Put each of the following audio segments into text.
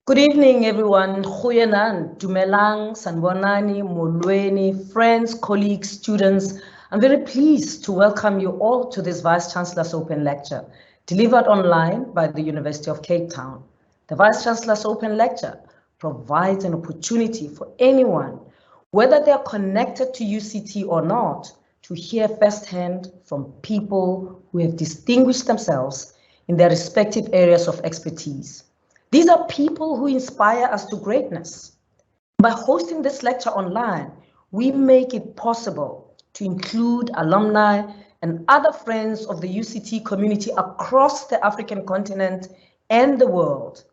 Good evening, everyone. Goeienaand, Dumelang, Sanbonani, Molweni, friends, colleagues, students. I'm very pleased to welcome you all to this Vice-Chancellor's Open Lecture, delivered online by the University of Cape Town. The Vice-Chancellor's Open Lecture provides an opportunity for anyone, whether they're connected to UCT or not, to hear firsthand from people who have distinguished themselves in their respective areas of expertise. These are people who inspire us to greatness. By hosting this lecture online, we make it possible to include alumni and other friends of the UCT community across the African continent and the world.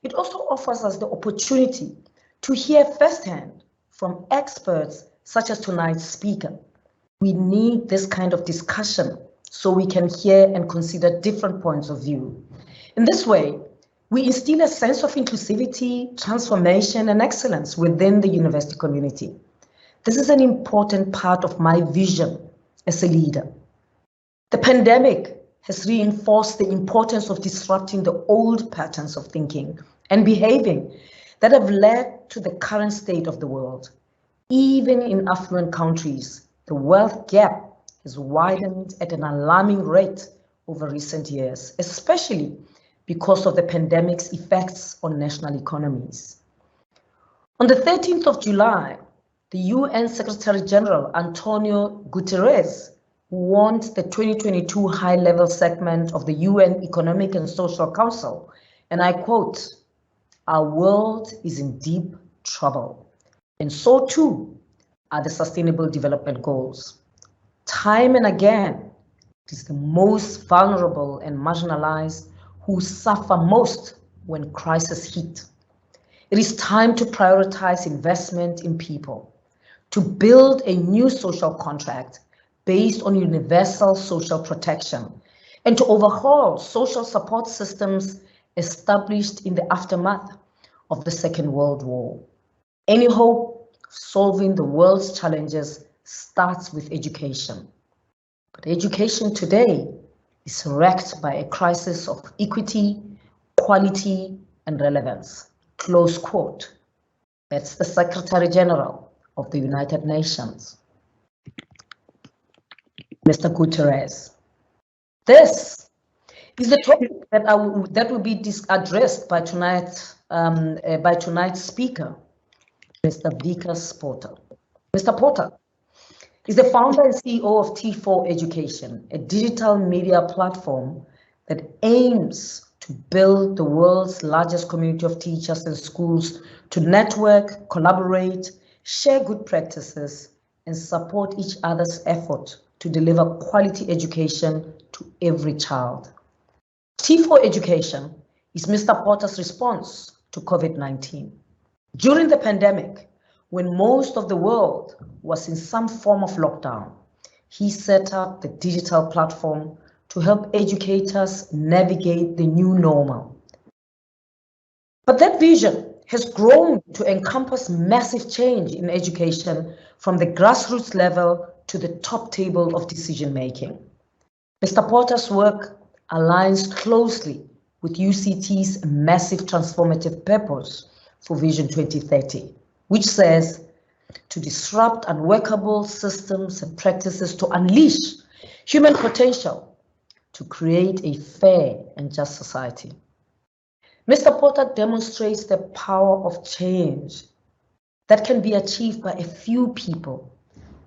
It also offers us the opportunity to hear firsthand from experts such as tonight's speaker. We need this kind of discussion so we can hear and consider different points of view. In this way, we instill a sense of inclusivity, transformation, and excellence within the university community. This is an important part of my vision as a leader. The pandemic has reinforced the importance of disrupting the old patterns of thinking and behaving that have led to the current state of the world. Even in affluent countries, the wealth gap has widened at an alarming rate over recent years, especially because of the pandemic's effects on national economies. On the 13th of July, the UN Secretary General Antonio Guterres warned the 2022 high-level segment of the UN Economic and Social Council, and I quote, "Our world is in deep trouble, and so too are the Sustainable Development Goals. Time and again, it is the most vulnerable and marginalized who suffer most when crises hit. It is time to prioritize investment in people, to build a new social contract based on universal social protection, and to overhaul social support systems established in the aftermath of the Second World War. Any hope of solving the world's challenges starts with education. But education today is wrecked by a crisis of equity, quality, and relevance." Close quote. That's the Secretary General of the United Nations, Mr. Guterres. This is the topic that will be addressed by tonight's speaker, Mr. Vikas Pota. Mr. Pota is the founder and CEO of T4 Education, a digital media platform that aims to build the world's largest community of teachers and schools to network, collaborate, share good practices, and support each other's effort to deliver quality education to every child. T4 Education is Mr. Pota's response to COVID-19. During the pandemic, when most of the world was in some form of lockdown, he set up the digital platform to help educators navigate the new normal. But that vision has grown to encompass massive change in education from the grassroots level to the top table of decision making. Mr. Pota's work aligns closely with UCT's massive transformative purpose for Vision 2030, which says to disrupt unworkable systems and practices to unleash human potential to create a fair and just society. Mr. Pota demonstrates the power of change that can be achieved by a few people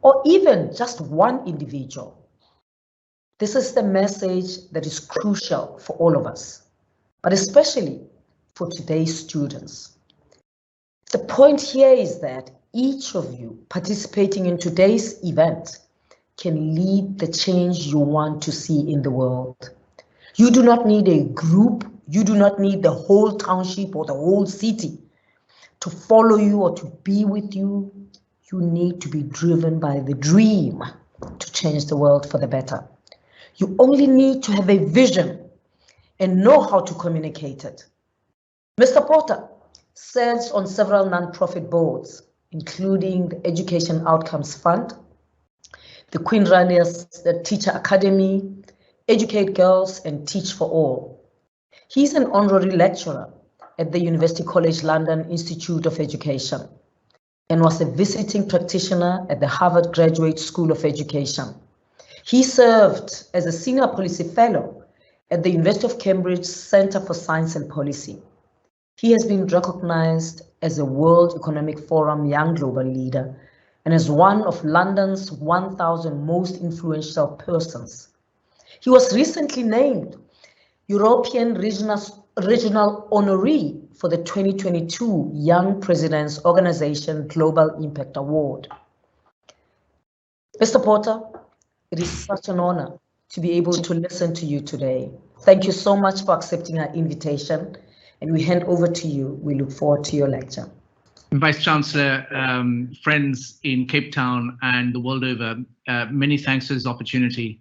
or even just one individual. This is the message that is crucial for all of us, but especially for today's students. The point here is that each of you participating in today's event can lead the change you want to see in the world. You do not need a group, you do not need the whole township or the whole city to follow you or to be with you. You need to be driven by the dream to change the world for the better. You only need to have a vision and know how to communicate it. Mr. Pota serves on several non-profit boards, including the Education Outcomes Fund, the Queen Rania's Teacher Academy, Educate Girls and Teach for All. He's an honorary lecturer at the University College London Institute of Education and was a visiting practitioner at the Harvard Graduate School of Education. He served as a senior policy fellow at the University of Cambridge Centre for Science and Policy. He has been recognized as a World Economic Forum Young Global Leader and as one of London's 1,000 most influential persons. He was recently named European Regional Honoree for the 2022 Young Presidents Organization Global Impact Award. Mr. Pota, it is such an honor to be able to listen to you today. Thank you so much for accepting our invitation, and we hand over to you. We look forward to your lecture. Vice-Chancellor, friends in Cape Town and the world over, many thanks for this opportunity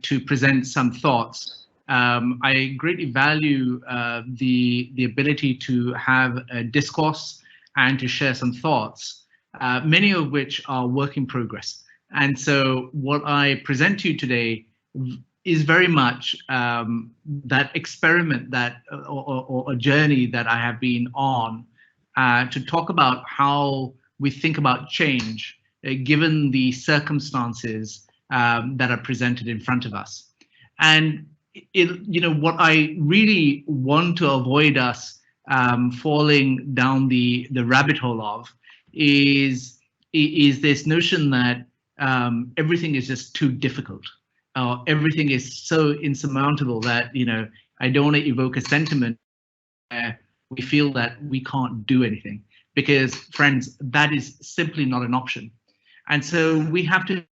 to present some thoughts. I greatly value the ability to have a discourse and to share some thoughts, many of which are work in progress. And so what I present to you today is very much that experiment that or a journey that I have been on to talk about how we think about change given the circumstances that are presented in front of us. And what I really want to avoid us falling down the rabbit hole of is this notion that everything is just too difficult. Everything is so insurmountable that, I don't want to evoke a sentiment where we feel that we can't do anything, because friends, that is simply not an option. And so we have to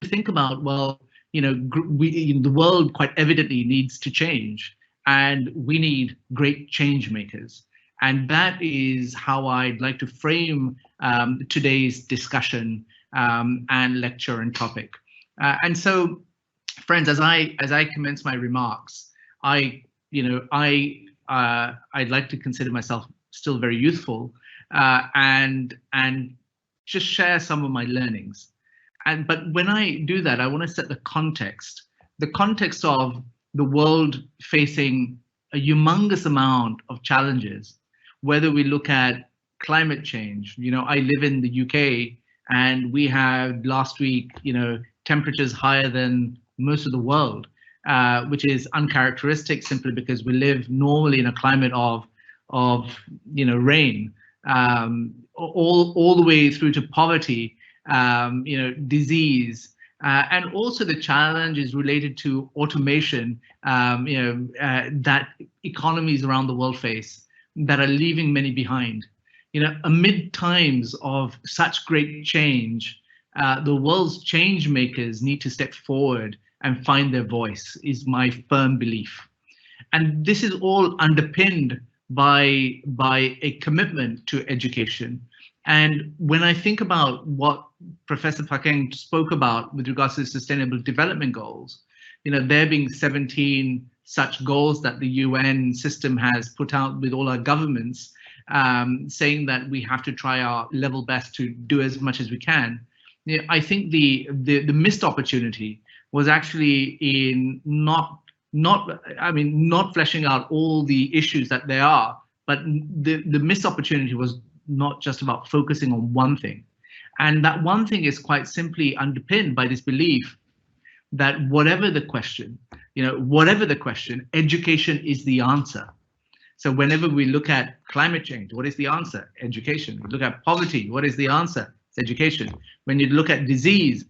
think about, well, the world quite evidently needs to change, and we need great change makers. And that is how I'd like to frame today's discussion and lecture and topic. And so, friends, as I commence my remarks, I'd like to consider myself still very youthful and just share some of my learnings. But when I do that, I want to set the context of the world facing a humongous amount of challenges, whether we look at climate change. I live in the UK, and we had last week, temperatures higher than most of the world, which is uncharacteristic simply because we live normally in a climate of rain, all the way through to poverty, disease, and also the challenge is related to automation, that economies around the world face that are leaving many behind. Amid times of such great change, the world's change makers need to step forward and find their voice, is my firm belief. And this is all underpinned by a commitment to education. And when I think about what Professor Phakeng spoke about with regards to the Sustainable Development Goals, there being 17 such goals that the UN system has put out with all our governments, saying that we have to try our level best to do as much as we can. I think the missed opportunity was actually in not fleshing out all the issues that there are, but the missed opportunity was not just about focusing on one thing. And that one thing is quite simply underpinned by this belief that whatever the question, education is the answer. So whenever we look at climate change, what is the answer? Education. We look at poverty, what is the answer? It's education. When you look at disease,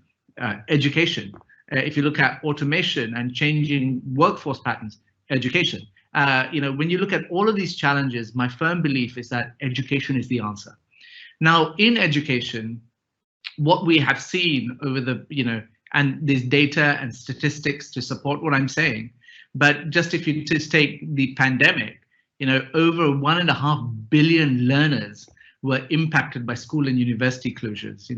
education. If you look at automation and changing workforce patterns, education. When you look at all of these challenges, my firm belief is that education is the answer. Now, in education, what we have seen over the, and there's data and statistics to support what I'm saying, but just if you just take the pandemic, over 1.5 billion learners were impacted by school and university closures.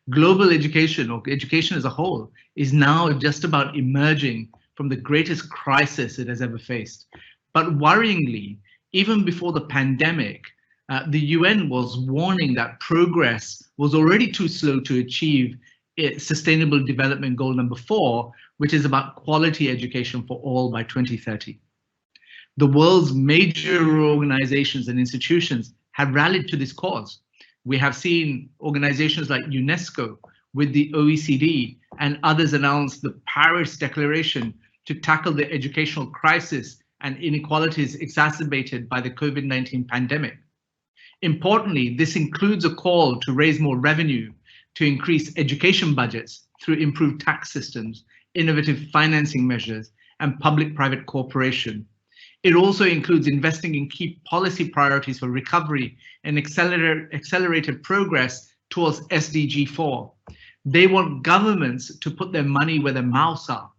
Global education, or education as a whole, is now just about emerging from the greatest crisis it has ever faced. But worryingly, even before the pandemic, the UN was warning that progress was already too slow to achieve Sustainable Development Goal number 4, which is about quality education for all by 2030. The world's major organizations and institutions have rallied to this cause. We have seen organizations like UNESCO with the OECD and others announce the Paris Declaration to tackle the educational crisis and inequalities exacerbated by the COVID-19 pandemic. Importantly, this includes a call to raise more revenue, to increase education budgets through improved tax systems, innovative financing measures, and public-private cooperation. It also includes investing in key policy priorities for recovery and accelerated progress towards SDG 4. They want governments to put their money where their mouths are.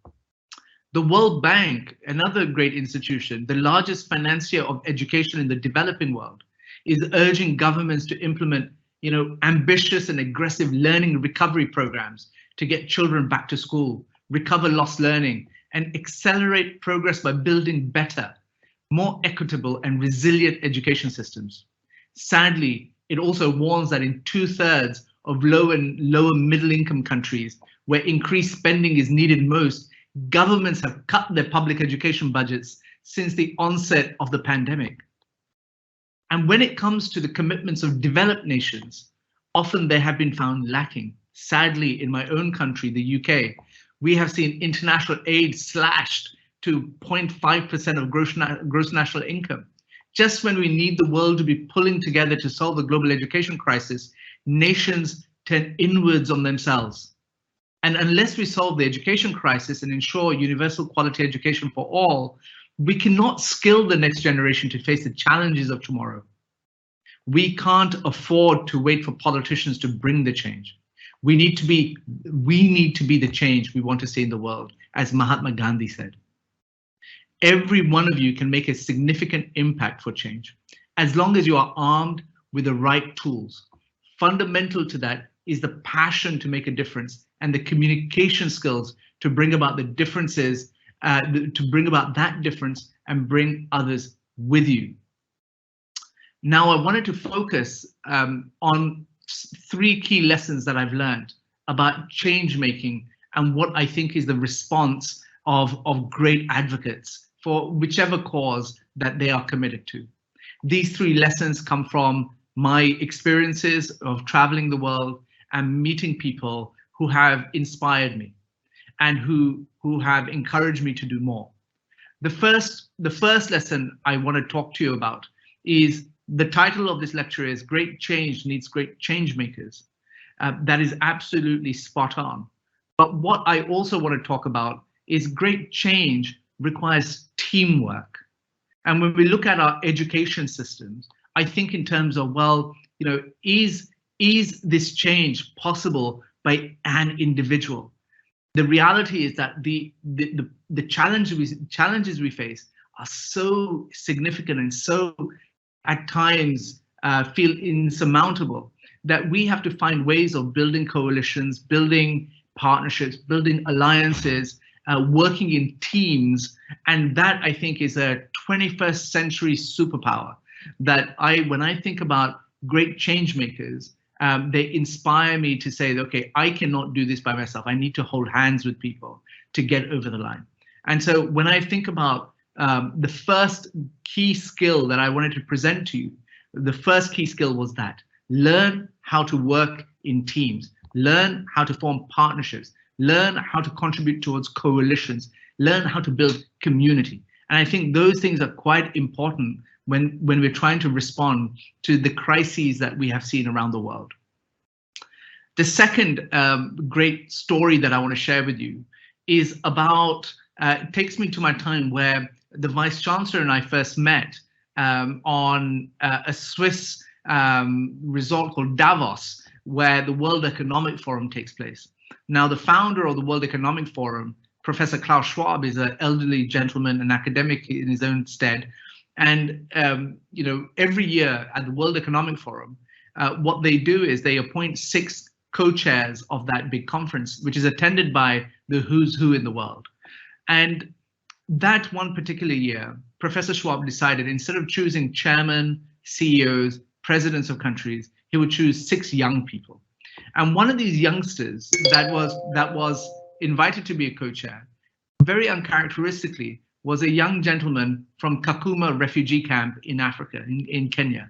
The World Bank, another great institution, the largest financier of education in the developing world, is urging governments to implement, ambitious and aggressive learning recovery programs to get children back to school, recover lost learning, and accelerate progress by building better, more equitable and resilient education systems. Sadly, it also warns that in 2/3 of low and lower middle income countries where increased spending is needed most, governments have cut their public education budgets since the onset of the pandemic. And when it comes to the commitments of developed nations, often they have been found lacking. Sadly, in my own country, the UK, we have seen international aid slashed to 0.5% of gross national income. Just when we need the world to be pulling together to solve the global education crisis, nations turn inwards on themselves. And unless we solve the education crisis and ensure universal quality education for all, we cannot skill the next generation to face the challenges of tomorrow. We can't afford to wait for politicians to bring the change. We need to be the change we want to see in the world, as Mahatma Gandhi said. Every one of you can make a significant impact for change, as long as you are armed with the right tools. Fundamental to that is the passion to make a difference and the communication skills to bring about the differences, to bring about that difference and bring others with you. Now, I wanted to focus on 3 key lessons that I've learned about change making and what I think is the response of great advocates for whichever cause that they are committed to. These 3 lessons come from my experiences of traveling the world and meeting people who have inspired me and who have encouraged me to do more. The first lesson I want to talk to you about is the title of this lecture is Great Change Needs Great Change Makers. That is absolutely spot on. But what I also want to talk about is great change requires teamwork. And when we look at our education systems, I think in terms of, well, is this change possible by an individual? The reality is that the challenges we face are so significant and so at times feel insurmountable that we have to find ways of building coalitions, building partnerships, building alliances, working in teams. And that, I think, is a 21st century superpower that when I think about great change makers, they inspire me to say, okay, I cannot do this by myself. I need to hold hands with people to get over the line. And so when I think about the first key skill that I wanted to present to you, the first key skill was that learn how to work in teams, learn how to form partnerships, learn how to contribute towards coalitions, learn how to build community. And I think those things are quite important when we're trying to respond to the crises that we have seen around the world. The second great story that I want to share with you is about, it takes me to my time where the Vice-Chancellor and I first met on a Swiss resort called Davos, where the World Economic Forum takes place. Now, the founder of the World Economic Forum, Professor Klaus Schwab, is an elderly gentleman, an academic in his own stead. And every year at the World Economic Forum, what they do is they appoint 6 co-chairs of that big conference, which is attended by the who's who in the world. And that one particular year, Professor Schwab decided instead of choosing chairmen, CEOs, presidents of countries, he would choose 6 young people. And one of these youngsters that was invited to be a co-chair, very uncharacteristically, was a young gentleman from Kakuma refugee camp in Africa, in Kenya.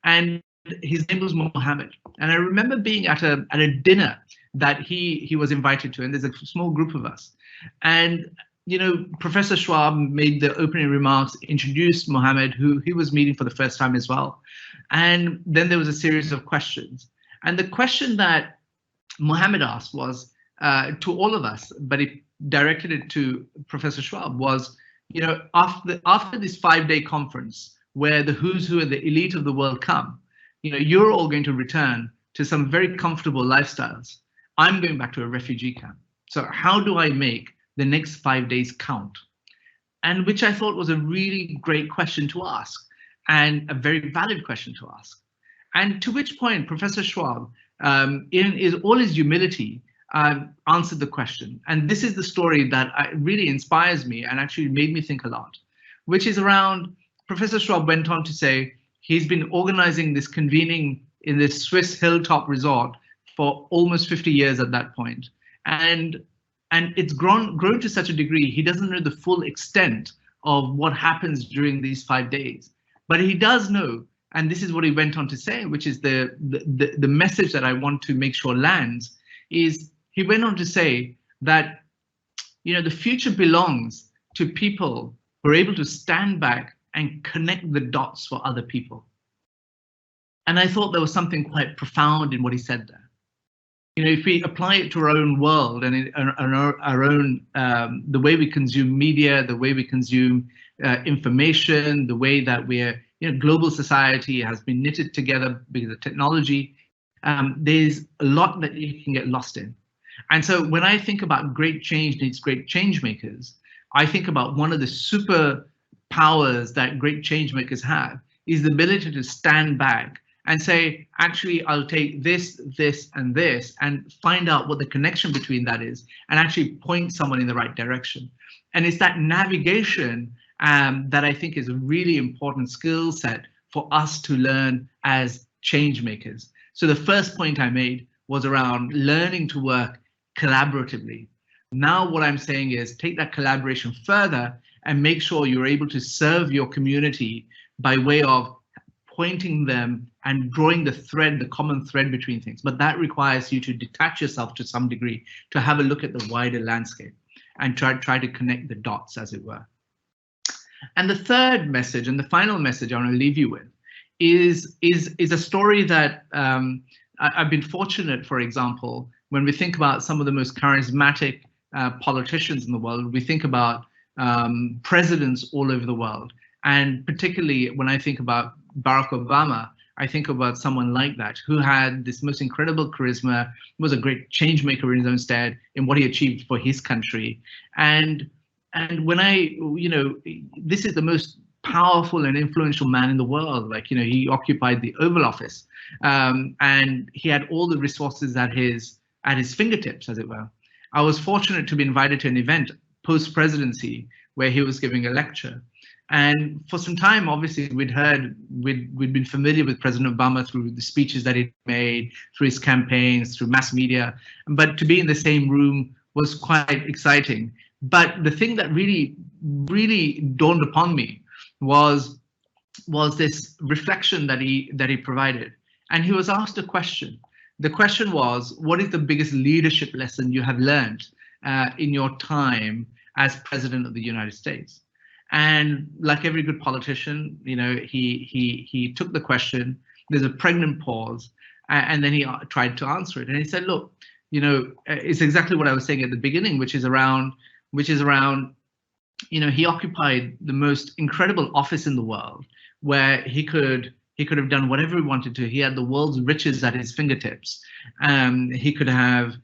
And his name was Mohammed. And I remember being at a dinner that he was invited to, and there's a small group of us. And Professor Schwab made the opening remarks, introduced Mohammed, who he was meeting for the first time as well. And then there was a series of questions. And the question that Mohammed asked was to all of us, but he directed it to Professor Schwab, was, after this 5-day conference where the who's who and the elite of the world come, you're all going to return to some very comfortable lifestyles. I'm going back to a refugee camp. So how do I make the next 5 days count? And which I thought was a really great question to ask, and a very valid question to ask. And to which point Professor Schwab, in all his humility, answered the question. And this is the story that really inspires me and actually made me think a lot, which is around, Professor Schwab went on to say he's been organizing this convening in this Swiss hilltop resort for almost 50 years at that point. And it's grown to such a degree, he doesn't know the full extent of what happens during these 5 days. But he does know, and this is what he went on to say, which is the message that I want to make sure lands, is he went on to say that, the future belongs to people who are able to stand back and connect the dots for other people. And I thought there was something quite profound in what he said there. If we apply it to our own world and our own, the way we consume media, the way we consume information, the way that we're, global society has been knitted together because of technology, there's a lot that you can get lost in. And so when I think about great change needs great change makers, I think about one of the super powers that great change makers have is the ability to stand back and say, actually, I'll take this, this, and this, and find out what the connection between that is, and actually point someone in the right direction. And it's that navigation that I think is a really important skill set for us to learn as change makers. So the first point I made was around learning to work collaboratively. Now what I'm saying is take that collaboration further and make sure you're able to serve your community by way of pointing them and drawing the thread, the common thread between things. But that requires you to detach yourself to some degree, to have a look at the wider landscape and try to connect the dots, as it were. And the third message, and the final message I want to leave you with, is a story that I've been fortunate, for example, when we think about some of the most charismatic politicians in the world, we think about presidents all over the world. And particularly when I think about Barack Obama, I think about someone like that who had this most incredible charisma, was a great change maker in his own stead in what he achieved for his country. And when this is the most powerful and influential man in the world. Like, he occupied the Oval Office, and he had all the resources at his fingertips, as it were. I was fortunate to be invited to an event post-presidency where he was giving a lecture. And for some time, obviously, we'd been familiar with President Obama through the speeches that he made, through his campaigns, through mass media. But to be in the same room was quite exciting. But the thing that really, really dawned upon me was this reflection that he provided. And he was asked a question. The question was, what is the biggest leadership lesson you have learned in your time as President of the United States? And like every good politician, he took the question. There's a pregnant pause, and then he tried to answer it. And he said, look, it's exactly what I was saying at the beginning, which is around, he occupied the most incredible office in the world, where he could have done whatever he wanted to. He had the world's riches at his fingertips. He could have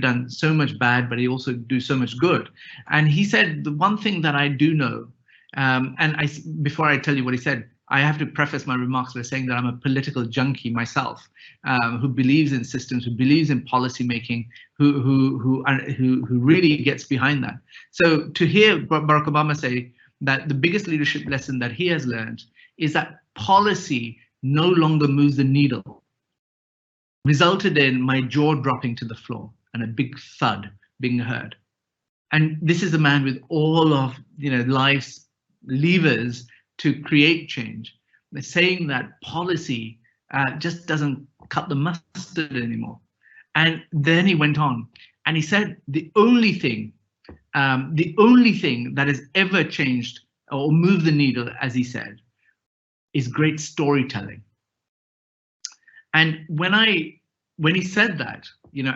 done so much bad, but he also do so much good. And he said, the one thing that I do know, before I tell you what he said, I have to preface my remarks by saying that I'm a political junkie myself, who believes in systems, who believes in policy making, who really gets behind that. So to hear Barack Obama say that the biggest leadership lesson that he has learned is that policy no longer moves the needle, resulted in my jaw dropping to the floor and a big thud being heard. And this is a man with all of life's levers to create change. They're saying that policy just doesn't cut the mustard anymore. And then he went on and he said the only thing that has ever changed or moved the needle, as he said, is great storytelling. And when he said that,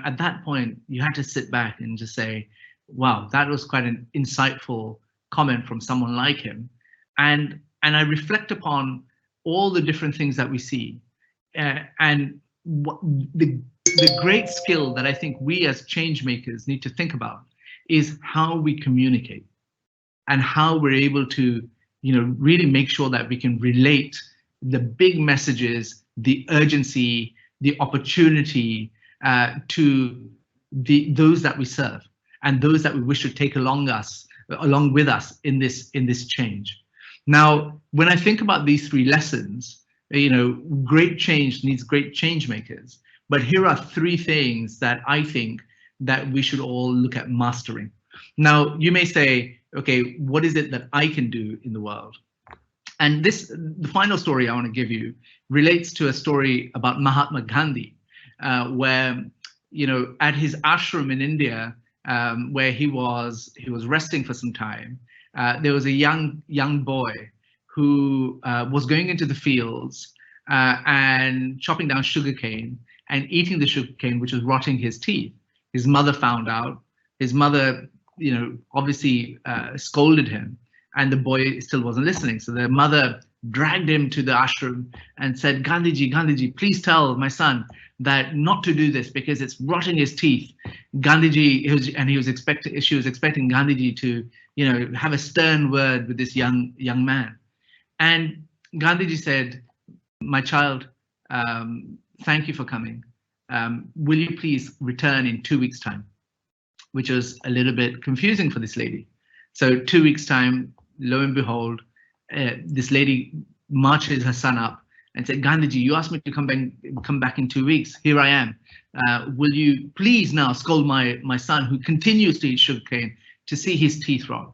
at that point, you had to sit back and just say, wow, that was quite an insightful comment from someone like him. And I reflect upon all the different things that we see, and what the great skill that I think we as change makers need to think about is how we communicate and how we're able to, really make sure that we can relate the big messages, the urgency, the opportunity to those that we serve and those that we wish to take along with us in this change. Now, when I think about these three lessons, great change needs great change makers. But here are three things that I think that we should all look at mastering. Now, you may say, okay, what is it that I can do in the world? And the final story I want to give you relates to a story about Mahatma Gandhi, where, at his ashram in India, where he was resting for some time, there was a young boy who was going into the fields and chopping down sugarcane and eating the sugarcane, which was rotting his teeth. His mother found out. His mother, obviously scolded him, and the boy still wasn't listening. So the mother dragged him to the ashram and said, Gandhiji, please tell my son that not to do this because it's rotting his teeth. She was expecting Gandhiji to, have a stern word with this young man. And Gandhiji said, my child, thank you for coming. Will you please return in 2 weeks' time? Which was a little bit confusing for this lady. So 2 weeks' time, lo and behold, this lady marches her son up and said, Gandhiji, you asked me to come back in 2 weeks. Here I am. Will you please now scold my son who continues to eat sugarcane to see his teeth rot?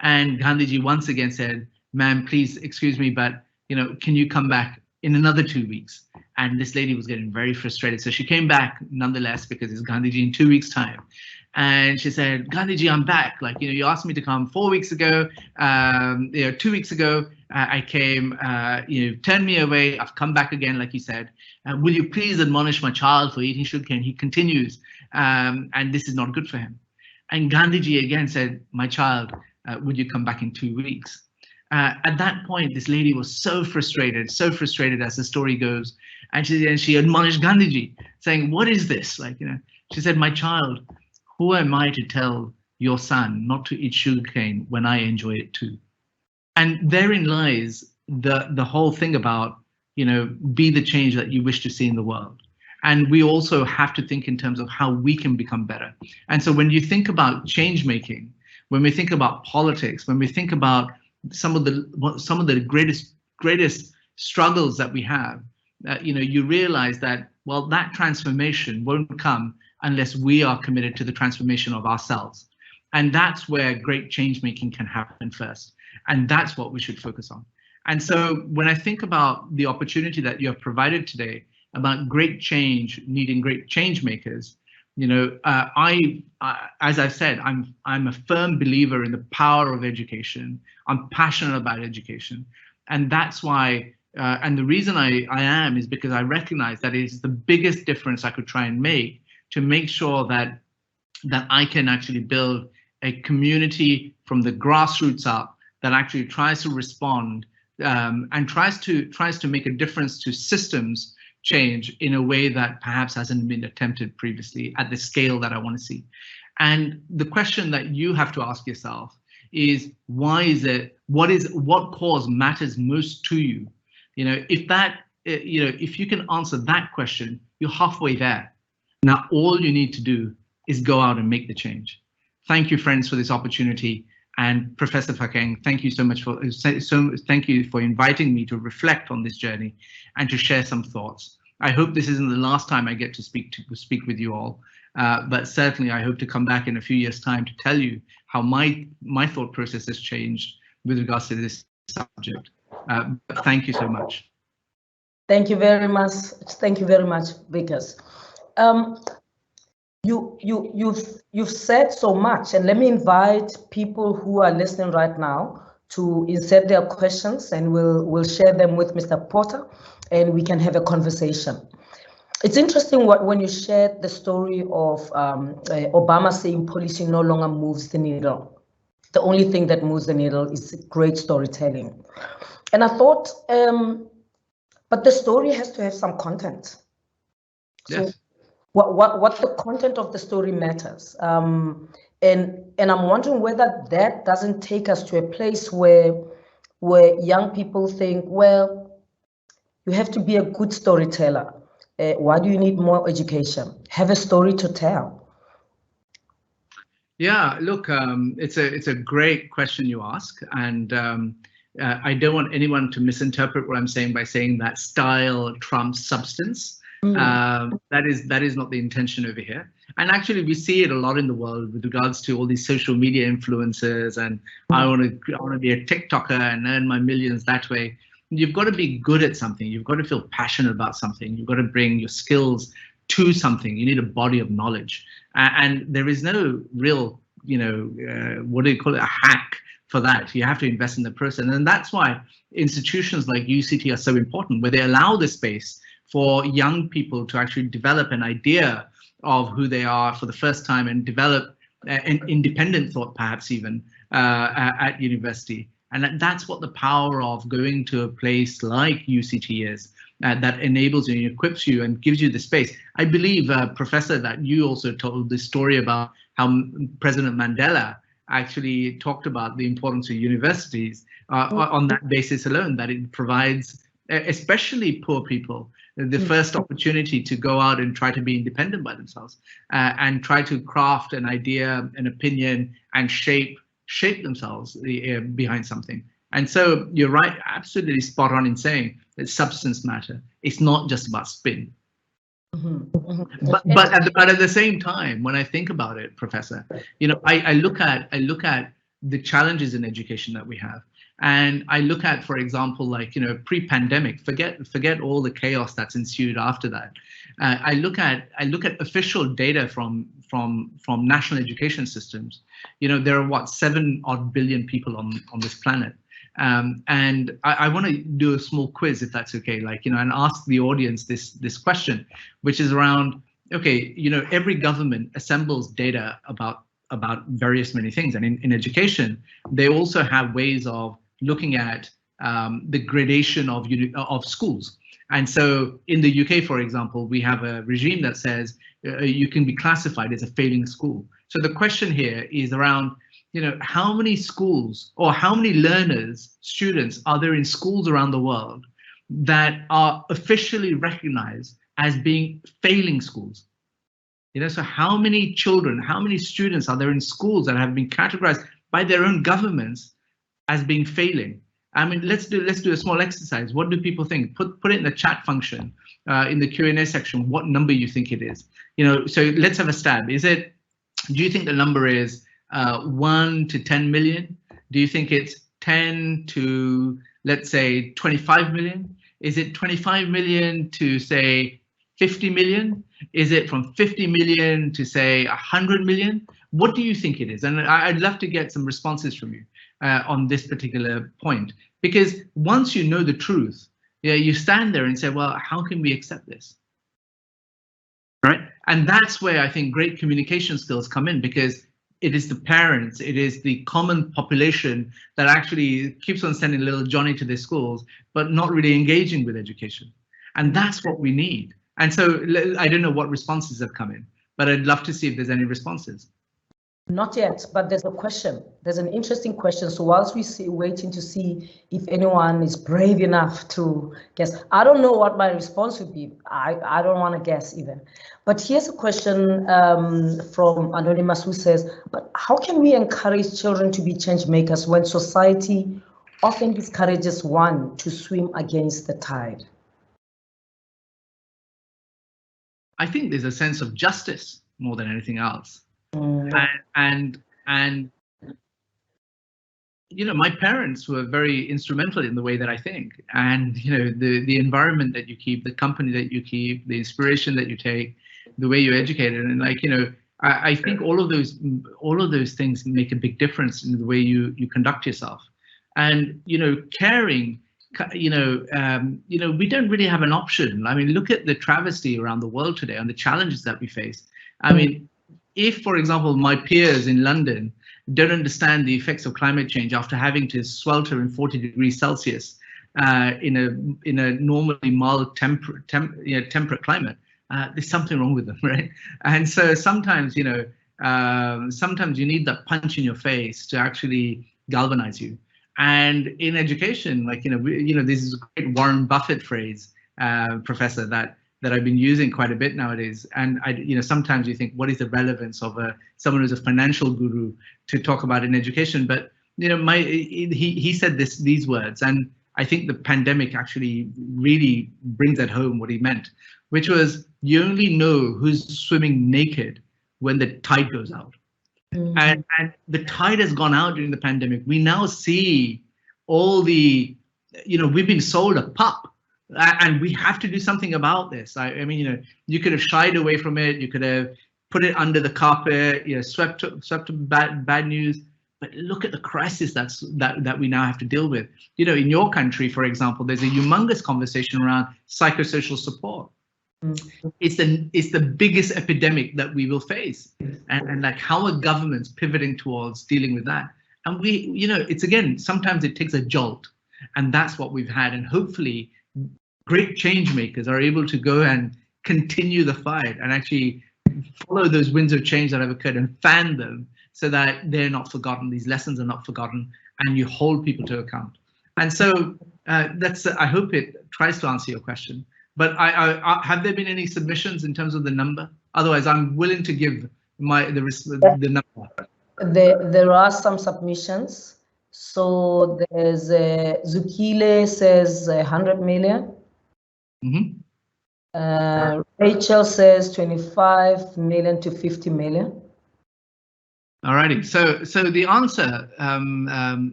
And Gandhiji once again said, ma'am, please excuse me, but can you come back in another 2 weeks? And this lady was getting very frustrated. So she came back nonetheless because it's Gandhiji in 2 weeks' time. And she said, Gandhiji, I'm back. Like, you asked me to come 4 weeks ago. 2 weeks ago, I came, turned me away. I've come back again, like you said. Will you please admonish my child for eating sugarcane? He continues, and this is not good for him. And Gandhiji again said, my child, would you come back in 2 weeks? At that point, this lady was so frustrated as the story goes. And she admonished Gandhiji, saying, what is this? She said, my child, who am I to tell your son not to eat sugarcane when I enjoy it too? And therein lies the whole thing about, be the change that you wish to see in the world. And we also have to think in terms of how we can become better. And so when you think about change making, when we think about politics, when we think about some of the greatest struggles that we have, you realize that, well, that transformation won't come unless we are committed to the transformation of ourselves. And that's where great change making can happen first. And that's what we should focus on. And so when I think about the opportunity that you have provided today about great change needing great change makers, as I've said, I'm a firm believer in the power of education. I'm passionate about education. And that's why, and the reason I am is because I recognize that it's the biggest difference I could try and make to make sure that I can actually build a community from the grassroots up that actually tries to respond and tries to make a difference to systems change in a way that perhaps hasn't been attempted previously at the scale that I want to see. And the question that you have to ask yourself is, why is it, what cause matters most to you? If you can answer that question, you're halfway there. Now, all you need to do is go out and make the change. Thank you, friends, for this opportunity. And Professor Phakeng, thank you so much thank you for inviting me to reflect on this journey and to share some thoughts. I hope this isn't the last time I get to speak with you all. But certainly I hope to come back in a few years' time to tell you how my thought process has changed with regards to this subject. But thank you so much. Thank you very much. Thank you very much, Vikas. You've said so much, and let me invite people who are listening right now to insert their questions, and we'll share them with Mr. Pota, and we can have a conversation. It's interesting when you shared the story of Obama saying policy no longer moves the needle. The only thing that moves the needle is great storytelling. And I thought, but the story has to have some content. So yes. What the content of the story matters. And I'm wondering whether that doesn't take us to a place where young people think, well, you have to be a good storyteller. Why do you need more education? Have a story to tell. Yeah, look, it's a great question you ask, and I don't want anyone to misinterpret what I'm saying by saying that style trumps substance. That is not the intention over here. And actually, we see it a lot in the world with regards to all these social media influencers, and I want to be a TikToker and earn my millions that way. You've got to be good at something. You've got to feel passionate about something. You've got to bring your skills to something. You need a body of knowledge, and there is no real, what do you call it, a hack for that. You have to invest in the process, and that's why institutions like UCT are so important, where they allow the space for young people to actually develop an idea of who they are for the first time and develop an independent thought, perhaps even at university. And that's what the power of going to a place like UCT is, that enables you and equips you and gives you the space. I believe, Professor, that you also told the story about how President Mandela actually talked about the importance of universities on that basis alone, that it provides, especially poor people, the first opportunity to go out and try to be independent by themselves and try to craft an idea, an opinion, and shape themselves behind something. And so you're right, absolutely spot on in saying that substance matter. It's not just about spin. But at the same time, when I think about it, Professor, I look at the challenges in education that we have. And I look at, for example, like, pre-pandemic, forget all the chaos that's ensued after that. I look at official data from national education systems. There are 7 odd billion people on this planet. And I want to do a small quiz, if that's okay, and ask the audience this question, which is around, okay, every government assembles data about various many things. And in education, they also have ways of looking at the gradation of schools. And so in the UK, for example, we have a regime that says you can be classified as a failing school. So the question here is around, how many schools or how many learners, students are there in schools around the world that are officially recognized as being failing schools? So how many children, how many students are there in schools that have been categorized by their own governments as being failing? I mean, let's do a small exercise. What do people think? Put it in the chat function, in the Q&A section, what number you think it is. So let's have a stab. Do you think the number is 1 to 10 million? Do you think it's 10 to, let's say, 25 million? Is it 25 million to, say, 50 million? Is it from 50 million to, say, 100 million? What do you think it is? And I'd love to get some responses from you on this particular point, because once you know the truth, you stand there and say, well, how can we accept this? Right? And that's where I think great communication skills come in, because it is the parents, it is the common population that actually keeps on sending little Johnny to their schools, but not really engaging with education. And that's what we need. And so I don't know what responses have come in, but I'd love to see if there's any responses. Not yet, but there's a question. There's an interesting question. So whilst we waiting to see if anyone is brave enough to guess, I don't know what my response would be. I don't want to guess even. But here's a question from Anonymous, who says, but how can we encourage children to be change makers when society often discourages one to swim against the tide? I think there's a sense of justice more than anything else. Mm. And you know, my parents were very instrumental in the way that I think, and you know, the environment that you keep, the company that you keep, the inspiration that you take, the way you educate it, and like, you know, I think all of those things make a big difference in the way you conduct yourself. And you know, caring, you know, we don't really have an option. I mean, look at the travesty around the world today and the challenges that we face. I mean, if, for example, my peers in London don't understand the effects of climate change after having to swelter in 40 degrees Celsius in a normally mild temperate climate, there's something wrong with them, right? And so sometimes, you know, sometimes you need that punch in your face to actually galvanize you. And in education, like, you know, this is a great Warren Buffett phrase, Professor, that I've been using quite a bit nowadays. And you know, sometimes you think, what is the relevance of someone who's a financial guru to talk about in education? But you know, he said these words, and I think the pandemic actually really brings at home what he meant, which was, you only know who's swimming naked when the tide goes out. And the tide has gone out during the pandemic. We now see all the, you know, we've been sold a pup. And we have to do something about this. I mean, you know, you could have shied away from it. You could have put it under the carpet, you know, swept bad news. But look at the crisis that we now have to deal with. You know, in your country, for example, there's a humongous conversation around psychosocial support. It's the biggest epidemic that we will face, and like, how are governments pivoting towards dealing with that? And we, you know, it's, again, sometimes it takes a jolt, and that's what we've had. And hopefully great change makers are able to go and continue the fight and actually follow those winds of change that have occurred and fan them so that they're not forgotten, these lessons are not forgotten, and you hold people to account. And so that's, I hope it tries to answer your question. But have there been any submissions in terms of the number? Otherwise, I'm willing to give the number. There are some submissions. So there's Zukile says 100 million. Rachel says 25 million to 50 million. All righty. So the answer,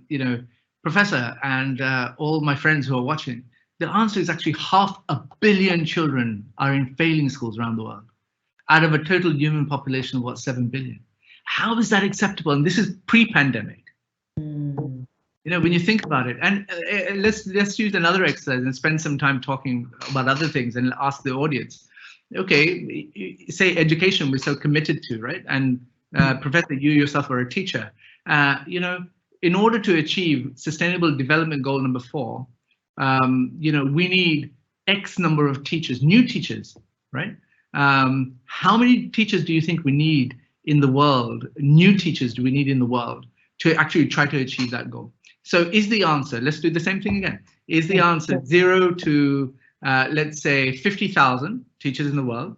you know, Professor, and all my friends who are watching, the answer is actually 500 million children are in failing schools around the world, out of a total human population of what, 7 billion. How is that acceptable? And this is pre-pandemic. You know, when you think about it, and let's use another exercise and spend some time talking about other things and ask the audience. Okay, say education we're so committed to, right? And Professor, you yourself are a teacher. You know, in order to achieve Sustainable Development Goal number 4, you know, we need X number of teachers, new teachers, right? How many teachers do you think we need in the world? New teachers do we need in the world to actually try to achieve that goal? So is the answer, let's do the same thing again. Is the answer 0 to, let's say, 50,000 teachers in the world?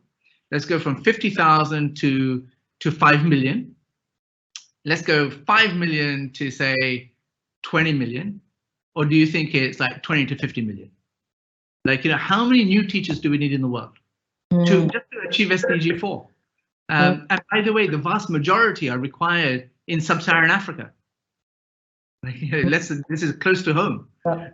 Let's go from 50,000 to 5 million. Let's go 5 million to, say, 20 million. Or do you think it's like 20 to 50 million? Like, you know, how many new teachers do we need in the world to achieve SDG 4? And by the way, the vast majority are required in sub-Saharan Africa. Like, you know, this is close to home. And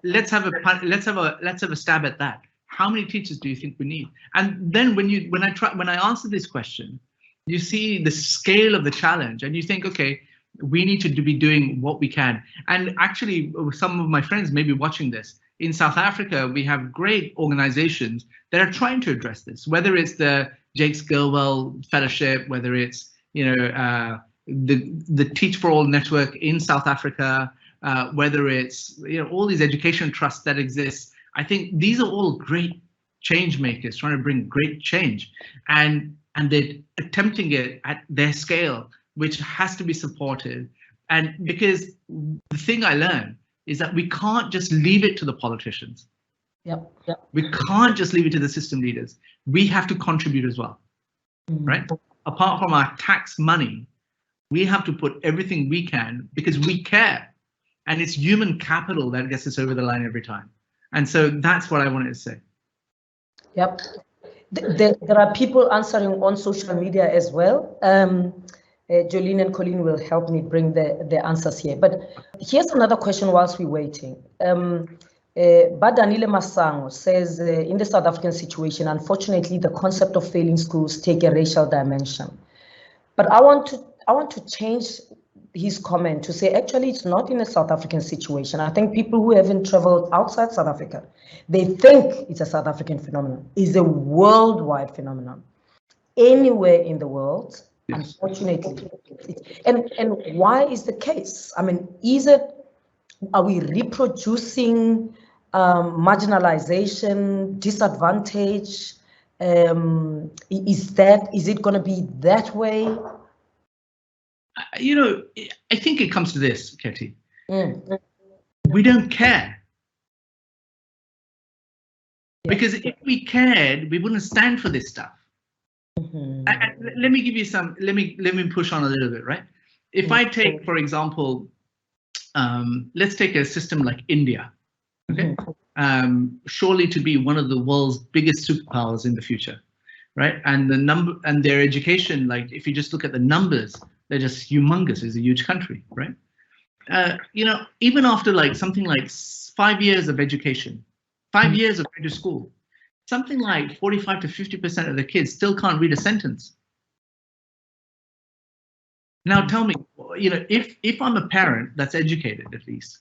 let's have a stab at that. How many teachers do you think we need? And then when I answer this question, you see the scale of the challenge, and you think, okay, we need to be doing what we can. And actually, some of my friends may be watching this. In South Africa, we have great organizations that are trying to address this, whether it's the Jakes Gerwel Fellowship, whether it's, you know, the Teach for All network in South Africa, whether it's, you know, all these education trusts that exist. I think these are all great change makers trying to bring great change, and they're attempting it at their scale, which has to be supported. And because the thing I learned is that we can't just leave it to the politicians. Yep. We can't just leave it to the system leaders. We have to contribute as well, right? Apart from our tax money, we have to put everything we can because we care. And it's human capital that gets us over the line every time. And so that's what I wanted to say. Yep. There are people answering on social media as well. Jolene and Colleen will help me bring the answers here. But here's another question whilst we're waiting. Badanile Masango says, in the South African situation, unfortunately, the concept of failing schools take a racial dimension. But I want to change his comment to say, actually, it's not in a South African situation. I think people who haven't traveled outside South Africa, they think it's a South African phenomenon. It's a worldwide phenomenon. Anywhere in the world, yes. Unfortunately. And why is the case? I mean, are we reproducing marginalization, disadvantage? Is it going to be that way? You know, I think it comes to this, Katie. We don't care. Because if we cared, we wouldn't stand for this stuff. Let me give you some, let me push on a little bit, right? If I take, for example, let's take a system like India, okay? Surely to be one of the world's biggest superpowers in the future, right? And their education, like if you just look at the numbers, they're just humongous. It's a huge country, right? You know, even after like something like 5 years of education, 5 years of going to school, something like 45 to 50% of the kids still can't read a sentence. Now tell me, you know, if I'm a parent that's educated at least,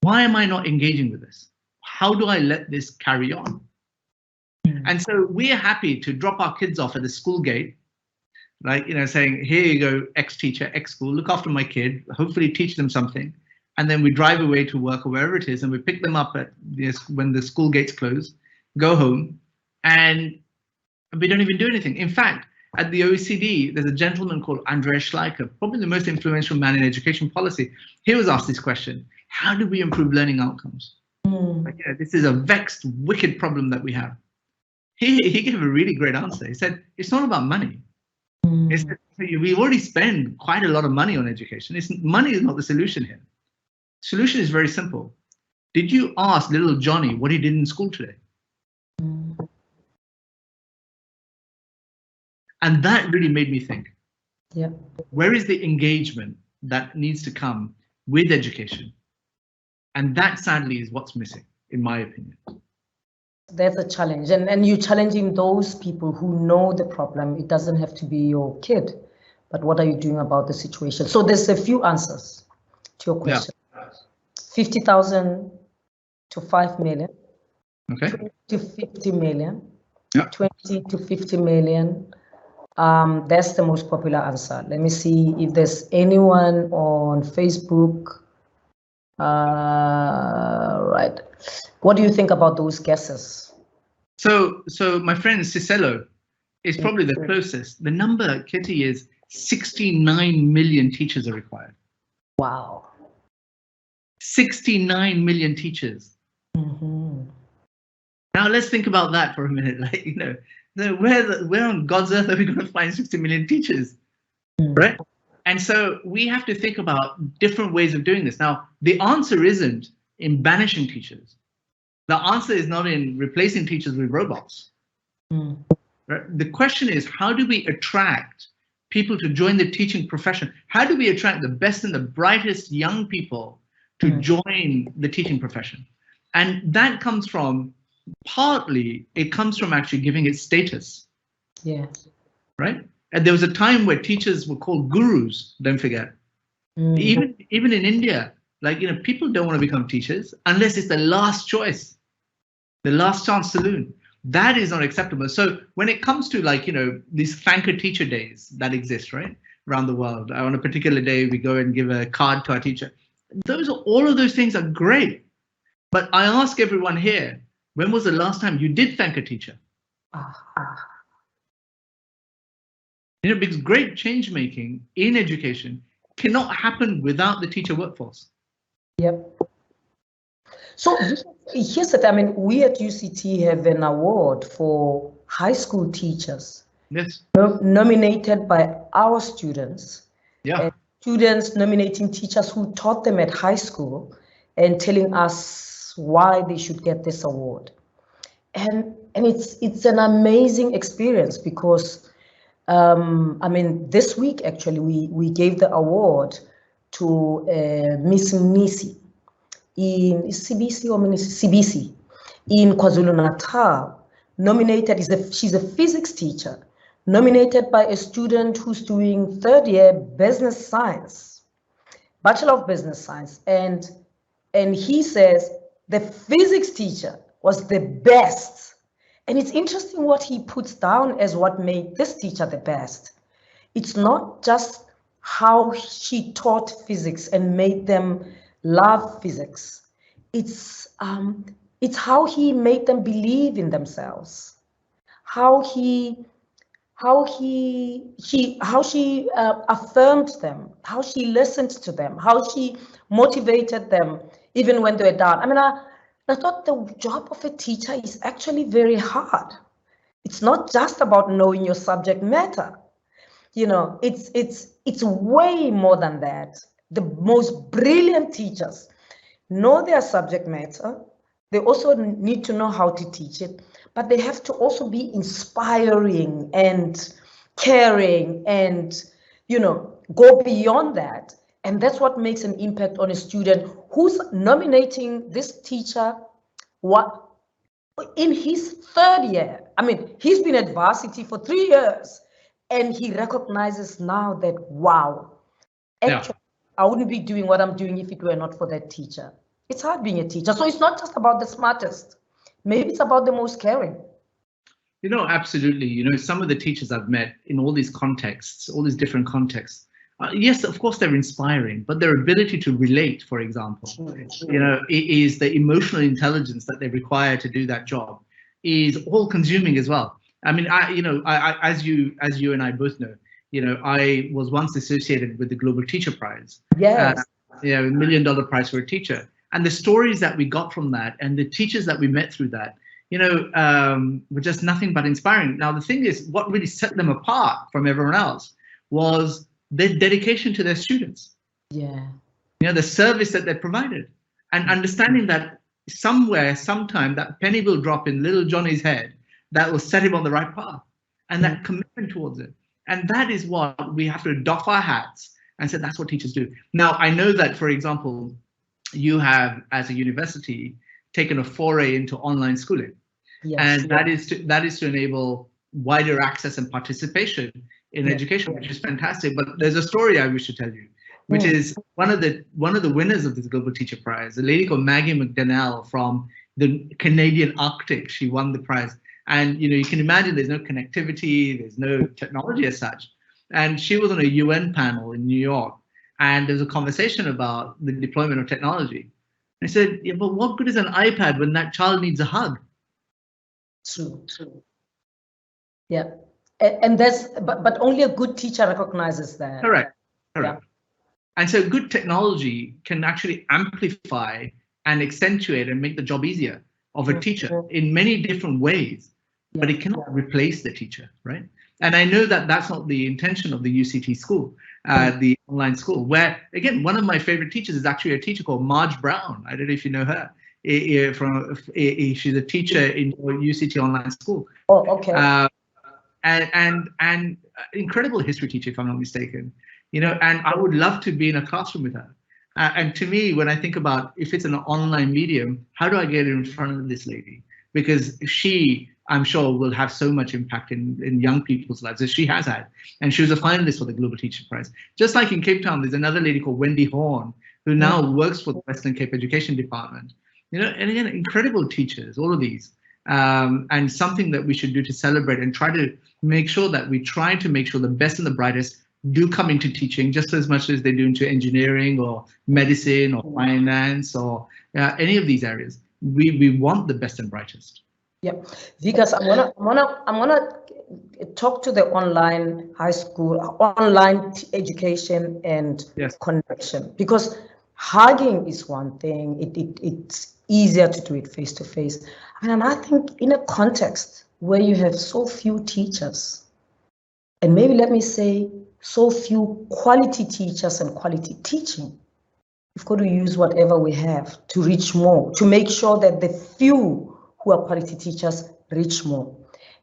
why am I not engaging with this? How do I let this carry on? And so we're happy to drop our kids off at the school gate, like, you know, saying, here you go, ex-teacher, ex-school, look after my kid, hopefully teach them something. And then we drive away to work or wherever it is, and we pick them up at when the school gates close, go home, and we don't even do anything. In fact, at the OECD, there's a gentleman called Andreas Schleicher, probably the most influential man in education policy. He was asked this question: how do we improve learning outcomes? Like, yeah, this is a vexed, wicked problem that we have. He gave a really great answer. He said, it's not about money. He said, we already spend quite a lot of money on education. Money is not the solution here. Solution is very simple. Did you ask little Johnny what he did in school today? And that really made me think, yeah, where is the engagement that needs to come with education? And that sadly is what's missing, in my opinion. That's a challenge, and you're challenging those people who know the problem. It doesn't have to be your kid, but what are you doing about the situation? So there's a few answers to your question. Yeah. 50,000 to 5 million, okay, 20 to 50 million, yeah. 20 to 50 million. That's the most popular answer. Let me see if there's anyone on Facebook. Right. What do you think about those guesses? So my friend Cicello is probably the closest. The number, Kitty, is 69 million teachers are required. Wow. 69 million teachers. Now let's think about that for a minute. Like, you know, where on God's earth are we going to find 60 million teachers, right? And so we have to think about different ways of doing this. Now, the answer isn't in banishing teachers. The answer is not in replacing teachers with robots. Right? The question is, how do we attract people to join the teaching profession? How do we attract the best and the brightest young people to join the teaching profession? And that comes from, partly, it comes from actually giving it status. Yeah. Right? And there was a time where teachers were called gurus, don't forget. Even in India, like, you know, people don't want to become teachers unless it's the last choice, the last chance saloon. That is not acceptable. So when it comes to, like, you know, these thank a teacher days that exist, right, around the world, on a particular day, we go and give a card to our teacher. All of those things are great. But I ask everyone here, when was the last time you did thank a teacher? You know, because great change making in education cannot happen without the teacher workforce. Yep. So here's the thing. I mean, we at UCT have an award for high school teachers. Yes. Nominated by our students. Yeah. Students nominating teachers who taught them at high school and telling us why they should get this award. And And it's an amazing experience because, I mean, this week actually we gave the award to Miss Nisi in CBC or CBC in KwaZulu-Natal, nominated, she's a physics teacher, nominated by a student who's doing third year business science, Bachelor of Business Science. And he says the physics teacher was the best. And it's interesting what he puts down as what made this teacher the best. It's not just how she taught physics and made them love physics. It's how he made them believe in themselves. How she affirmed them, how she listened to them, how she motivated them even when they were down. I mean, I thought the job of a teacher is actually very hard. It's not just about knowing your subject matter. You know, it's way more than that. The most brilliant teachers know their subject matter. They also need to know how to teach it, but they have to also be inspiring and caring and, you know, go beyond that. And that's what makes an impact on a student who's nominating this teacher in his third year. I mean, he's been at varsity for 3 years and he recognizes now that, wow, actually, I wouldn't be doing what I'm doing if it were not for that teacher. It's hard being a teacher. So it's not just about the smartest. Maybe it's about the most caring. You know, absolutely. You know, some of the teachers I've met in all these contexts, all these different contexts, yes, of course, they're inspiring, but their ability to relate, for example, you know, is the emotional intelligence that they require to do that job is all consuming as well. I mean, as you and I both know, you know, I was once associated with the Global Teacher Prize. Yes. You know, $1 million prize for a teacher. And the stories that we got from that and the teachers that we met through that, you know, were just nothing but inspiring. Now, the thing is, what really set them apart from everyone else was their dedication to their students. Yeah. You know, the service that they provided and understanding that somewhere, sometime, that penny will drop in little Johnny's head that will set him on the right path and that commitment towards it. And that is what we have to doff our hats and say that's what teachers do. Now, I know that, for example, you have, as a university, taken a foray into online schooling. Yes, and that is to enable wider access and participation in education, which is fantastic. But there's a story I wish to tell you, which is one of the winners of this Global Teacher Prize, a lady called Maggie Mcdonnell from the Canadian Arctic. She won the prize. And you know, you can imagine there's no connectivity, there's no technology as such. And she was on a UN panel in New York, and there was a conversation about the deployment of technology. And I said, yeah, but what good is an iPad when that child needs a hug? True. Yeah, and that's but only a good teacher recognizes that. Correct. Yeah. And so good technology can actually amplify and accentuate and make the job easier of a teacher in many different ways, but it cannot replace the teacher, right? And I know that that's not the intention of the UCT school, the online school, where, again, one of my favorite teachers is actually a teacher called Marge Brown. I don't know if you know her. She's a teacher in UCT online school. Oh, okay. And incredible history teacher, if I'm not mistaken. You know, and I would love to be in a classroom with her. And to me, when I think about if it's an online medium, how do I get in front of this lady? Because she, I'm sure, will have so much impact in young people's lives as she has had. And she was a finalist for the Global Teacher Prize. Just like in Cape Town, there's another lady called Wendy Horn, who now works for the Western Cape Education Department. You know, and again, incredible teachers, all of these. And something that we should do to celebrate and try to make sure that we try to make sure the best and the brightest do come into teaching just as much as they do into engineering or medicine or finance or any of these areas. We want the best and brightest. Yeah, Vikas, I'm gonna talk to the online high school, online education and connection, because hugging is one thing. It's easier to do it face to face, and I think in a context where you have so few teachers, and maybe let me say so few quality teachers and quality teaching, we've got to use whatever we have to reach more, to make sure that the few who are quality teachers reach more.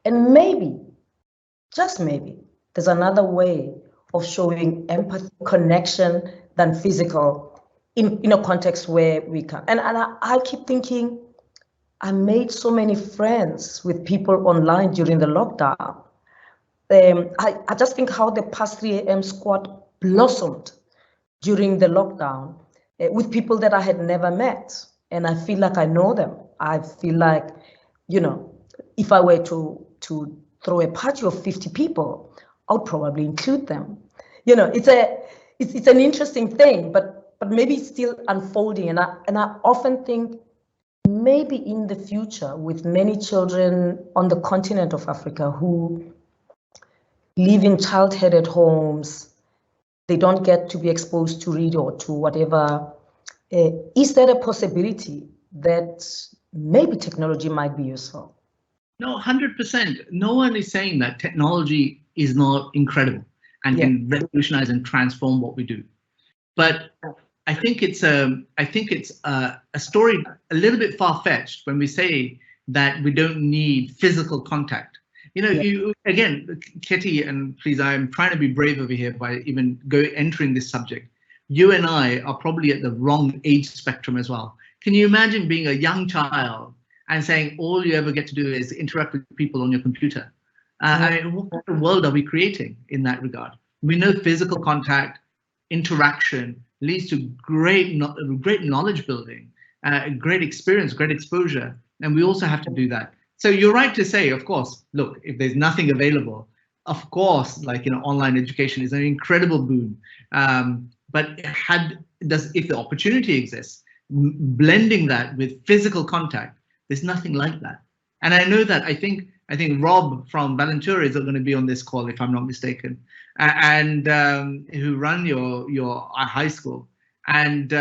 And maybe, just maybe, there's another way of showing empathy, connection than physical in a context where we can. And I keep thinking, I made so many friends with people online during the lockdown. I just think how the past 3 a.m. squad blossomed during the lockdown with people that I had never met. And I feel like I know them. I feel like, if I were to throw a party of 50 people, I would probably include them. It's an interesting thing, but maybe it's still unfolding. And I often think maybe in the future, with many children on the continent of Africa who live in child-headed homes, they don't get to be exposed to read or to whatever. Is there a possibility that maybe technology might be useful? No, 100%. No one is saying that technology is not incredible and can revolutionize and transform what we do. But I think it's a story a little bit far-fetched when we say that we don't need physical contact. Again, Kitty, and please, I'm trying to be brave over here by even entering this subject. You and I are probably at the wrong age spectrum as well. Can you imagine being a young child and saying all you ever get to do is interact with people on your computer? I mean, what kind of world are we creating in that regard? We know physical contact, interaction leads to great knowledge building, great experience, great exposure, and we also have to do that. So you're right to say, of course, look, if there's nothing available, of course, online education is an incredible boon. But if the opportunity exists, blending that with physical contact, there's nothing like that. And I know that I think Rob from Valentura is going to be on this call, if I'm not mistaken, and who run your high school. And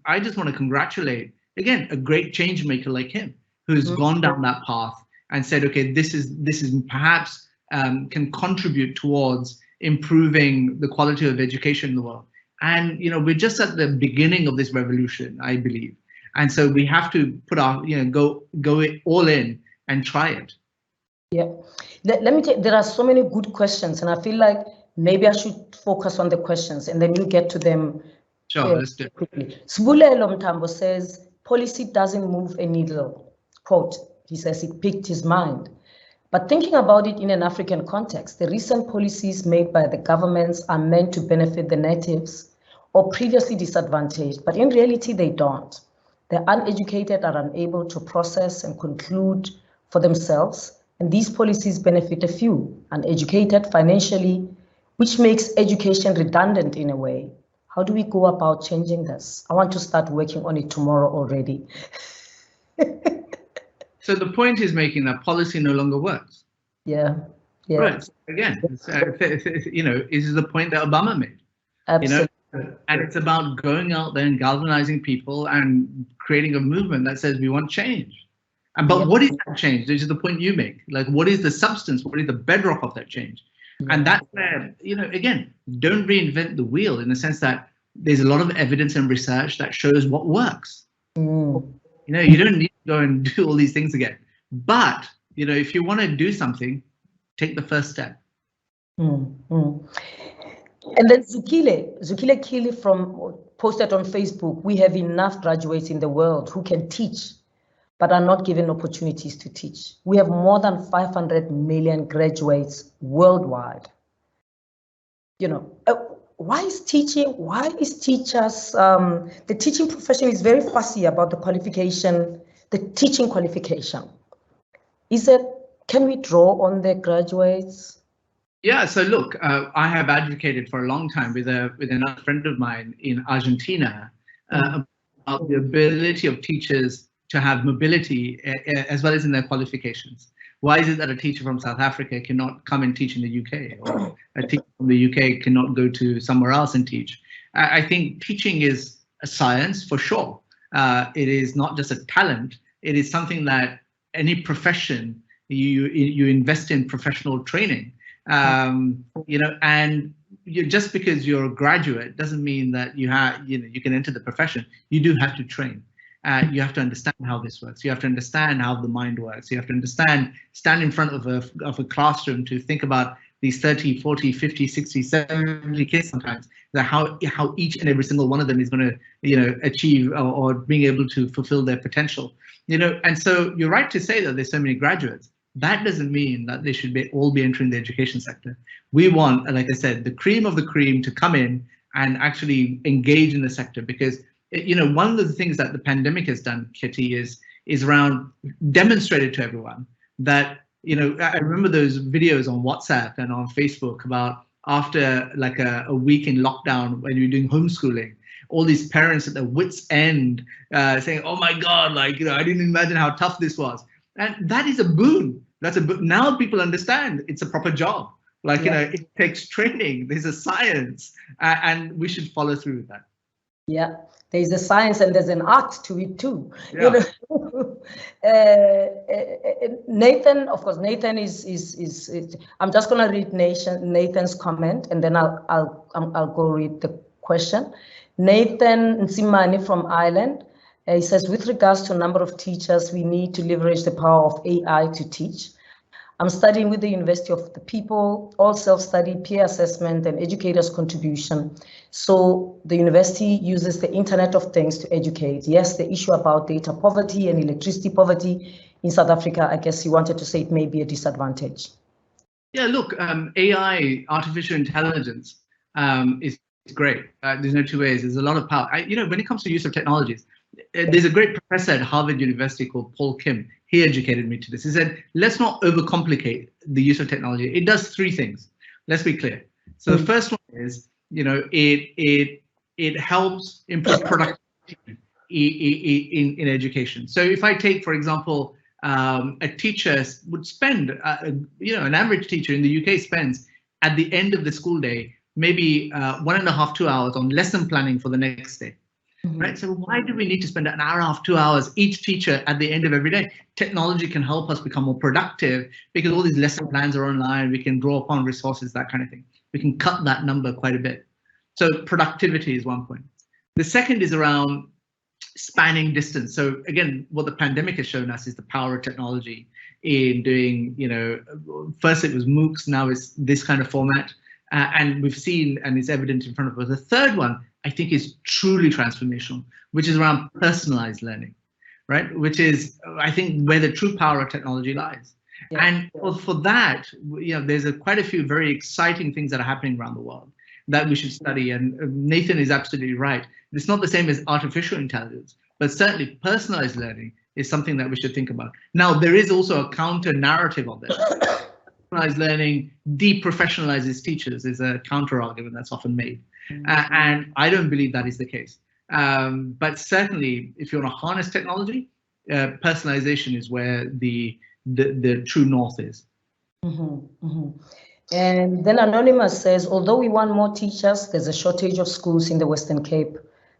I just want to congratulate, again, a great change maker like him, who's gone down that path and said, okay, this is perhaps can contribute towards improving the quality of education in the world. And we're just at the beginning of this revolution, I believe. And so we have to put our go all in and try it. Yeah, let me there are so many good questions, and I feel like maybe I should focus on the questions and then you get to them. Sure, let's do it quickly. Sibulelo Mtambo says policy doesn't move a needle. Quote, he says it piqued his mind. But thinking about it in an African context, the recent policies made by the governments are meant to benefit the natives or previously disadvantaged, but in reality they don't. The uneducated are unable to process and conclude for themselves, and these policies benefit a few, uneducated financially, which makes education redundant in a way. How do we go about changing this? I want to start working on it tomorrow already. So the point is making that policy no longer works. Yeah. Right. Again, is the point that Obama made. Absolutely. And it's about going out there and galvanizing people and creating a movement that says we want change. But what is that change? This is the point you make. Like, what is the substance? What is the bedrock of that change? And that's where, again, don't reinvent the wheel, in the sense that there's a lot of evidence and research that shows what works. You don't need to go and do all these things again. But, if you want to do something, take the first step. And then Zukile Kili posted on Facebook, we have enough graduates in the world who can teach, but are not given opportunities to teach. We have more than 500 million graduates worldwide. Why is teachers, the teaching profession is very fussy about the qualification, the teaching qualification. Can we draw on the graduates? Yeah, so look, I have advocated for a long time with another friend of mine in Argentina about the ability of teachers to have mobility as well as in their qualifications. Why is it that a teacher from South Africa cannot come and teach in the UK, or a teacher from the UK cannot go to somewhere else and teach? I think teaching is a science for sure. It is not just a talent. It is something that any profession, you invest in professional training. And just because you're a graduate doesn't mean that you can enter the profession. You do have to train. you have to understand how this works. You have to understand how the mind works. You have to stand in front of a classroom to think about these 30, 40, 50, 60, 70 kids sometimes, that how each and every single one of them is going to, achieve or being able to fulfill their potential. And so you're right to say that there's so many graduates. That doesn't mean that they should all be entering the education sector. We want, like I said, the cream of the cream to come in and actually engage in the sector, because one of the things that the pandemic has done, Kitty, is around demonstrated to everyone that, I remember those videos on WhatsApp and on Facebook about after like a week in lockdown when you're doing homeschooling, all these parents at their wits' end saying, oh my God, I didn't imagine how tough this was. And that is a boon. That's a boon. Now people understand it's a proper job. It takes training, there's a science, and we should follow through with that. Yeah, there's a science and there's an art to it too. Yeah. Nathan, of course, Nathan is I'm just gonna read Nathan's comment, and then I'll go read the question. Nathan Nsimani from Ireland, he says, with regards to number of teachers, we need to leverage the power of AI to teach. I'm studying with the University of the People, all self-study, peer assessment, and educators' contribution. So the university uses the Internet of Things to educate. Yes, the issue about data poverty and electricity poverty in South Africa, I guess you wanted to say it may be a disadvantage. Yeah, look, AI, artificial intelligence, is great. There's no two ways. There's a lot of power. When it comes to use of technologies, there's a great professor at Harvard University called Paul Kim. He educated me to this. He said, let's not overcomplicate the use of technology. It does three things. Let's be clear. So the first one is, it helps improve productivity in education. So if I take, for example, a teacher would spend, an average teacher in the UK spends at the end of the school day, maybe 1.5 to 2 hours on lesson planning for the next day. Right. So why do we need to spend an hour and a half, 2 hours each teacher at the end of every day? Technology can help us become more productive because all these lesson plans are online. We can draw upon resources, that kind of thing. We can cut that number quite a bit. So productivity is one point. The second is around spanning distance. So again, what the pandemic has shown us is the power of technology in doing, first it was MOOCs, now it's this kind of format. And we've seen, and it's evident in front of us. The third one, I think, is truly transformational, which is around personalized learning, right? Which is, I think, where the true power of technology lies. Yeah. And for that, there's quite a few very exciting things that are happening around the world that we should study. And Nathan is absolutely right. It's not the same as artificial intelligence, but certainly personalized learning is something that we should think about. Now, there is also a counter narrative of this. Personalized learning deprofessionalizes teachers is a counter argument that's often made. And I don't believe that is the case. But certainly, if you want to harness technology, personalization is where the true north is. And then Anonymous says, although we want more teachers, there's a shortage of schools in the Western Cape.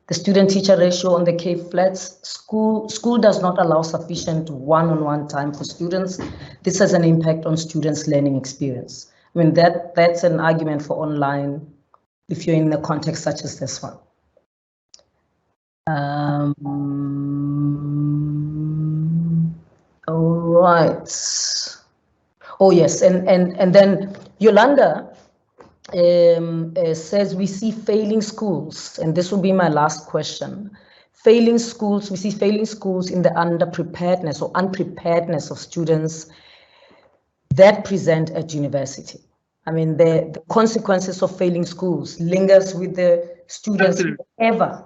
The student-teacher ratio on the Cape Flats, school does not allow sufficient one-on-one time for students. This has an impact on students' learning experience. I mean, that's an argument for online if you're in a context such as this one. All right. Oh yes, and then Yolanda says we see failing schools, and this will be my last question. Failing schools, we see failing schools in the underpreparedness or unpreparedness of students that present at university. I mean, the consequences of failing schools lingers with the students forever.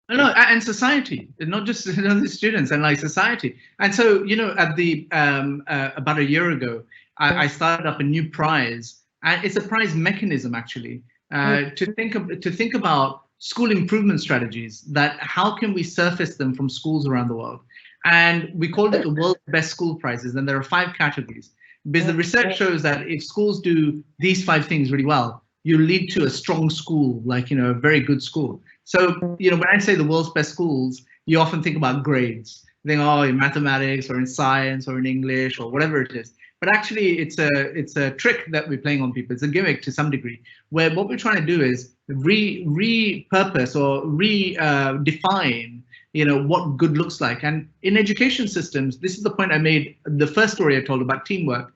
No, and society, not just the students, and like society. And so, at the about a year ago, I started up a new prize, and it's a prize mechanism actually to think about school improvement strategies. That how can we surface them from schools around the world? And we called it the World's Best School Prizes, and there are 5 categories. Because the research shows that if schools do these 5 things really well, you lead to a strong school, like, a very good school. So, when I say the world's best schools, you often think about grades. You think, oh, in mathematics or in science or in English or whatever it is. But actually, it's a trick that we're playing on people. It's a gimmick to some degree, where what we're trying to do is repurpose or redefine what good looks like. And in education systems, this is the point I made, the first story I told about teamwork.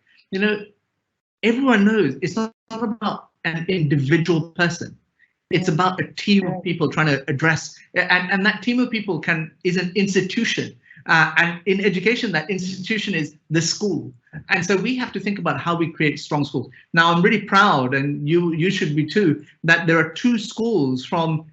Everyone knows it's not about an individual person. It's about a team of people trying to address, and that team of people is an institution. And in education, that institution is the school. And so we have to think about how we create strong schools. Now, I'm really proud, and you should be too, that there are 2 schools from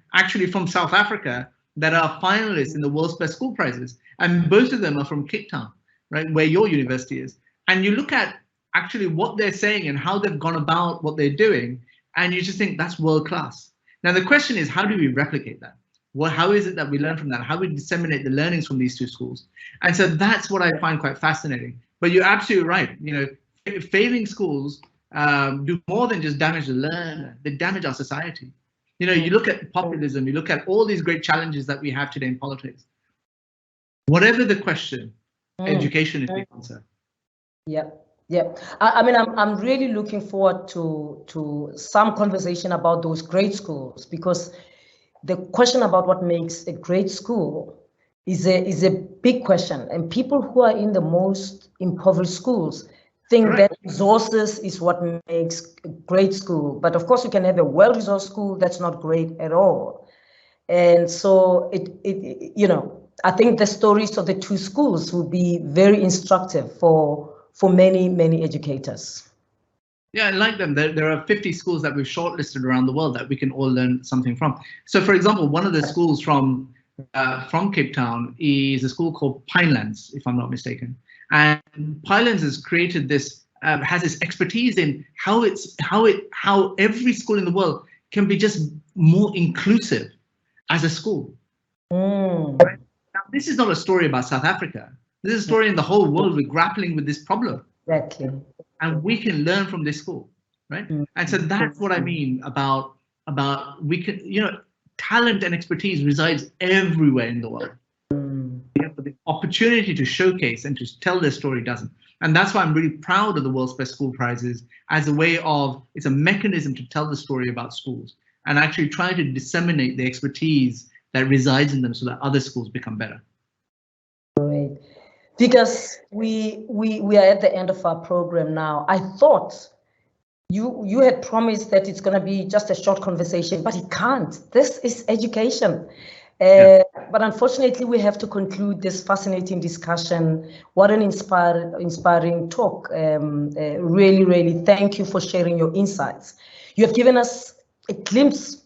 South Africa that are finalists in the World's Best School Prizes. And both of them are from Cape Town, right, where your university is. And you look at actually what they're saying and how they've gone about what they're doing, and you just think that's world class. Now, the question is, how do we replicate that? How is it that we learn from that? How do we disseminate the learnings from these 2 schools? And so that's what I find quite fascinating. But you're absolutely right. Failing schools do more than just damage the learner. They damage our society. You look at populism, you look at all these great challenges that we have today in politics. Whatever the question, education is the answer. Yeah. I mean, I'm really looking forward to some conversation about those great schools, because the question about what makes a great school is a big question, and people who are in the most impoverished schools think that resources is what makes a great school. But of course, you can have a well-resourced school that's not great at all. And so I think the stories of the 2 schools will be very instructive for many educators. Yeah, I like them. There are 50 schools that we've shortlisted around the world that we can all learn something from. So, for example, one of the schools from Cape Town is a school called Pinelands, if I'm not mistaken. And Pinelands has created this, has this expertise in how every school in the world can be just more inclusive as a school. Right? Now, this is not a story about South Africa. This is a story in the whole world. We're grappling with this problem. Exactly. And we can learn from this school, right? And so that's what I mean about we can, talent and expertise resides everywhere in the world. But the opportunity to showcase and to tell their story doesn't. And that's why I'm really proud of the World's Best School Prizes as a way of, it's a mechanism to tell the story about schools and actually try to disseminate the expertise that resides in them so that other schools become better. Great. Because we are at the end of our program now. I thought you had promised that it's going to be just a short conversation, but it can't. This is education. But unfortunately, we have to conclude this fascinating discussion. What an inspiring talk. Really, thank you for sharing your insights. You have given us a glimpse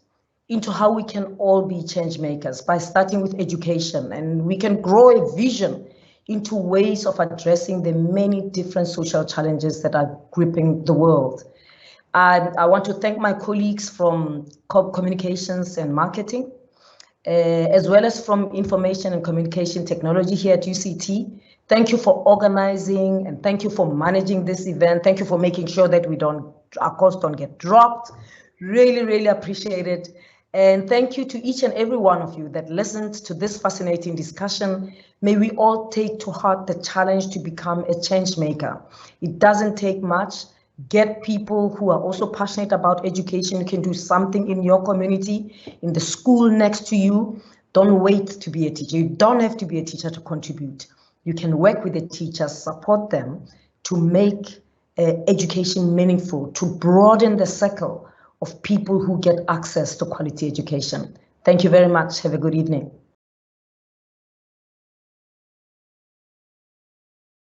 into how we can all be change makers by starting with education, and we can grow a vision into ways of addressing the many different social challenges that are gripping the world. I want to thank my colleagues from communications and marketing, as well as from information and communication technology here at UCT. Thank you for organizing, and thank you for managing this event. Thank you for making sure that our calls don't get dropped. Really appreciate it. And thank you to each and every one of you that listened to this fascinating discussion. May we all take to heart the challenge to become a change maker. It doesn't take much. Get people who are also passionate about education, who can do something in your community, in the school next to you. Don't wait to be a teacher. You don't have to be a teacher to contribute. You can work with the teachers, support them to make education meaningful, to broaden the circle of people who get access to quality education. Thank you very much. Have a good evening.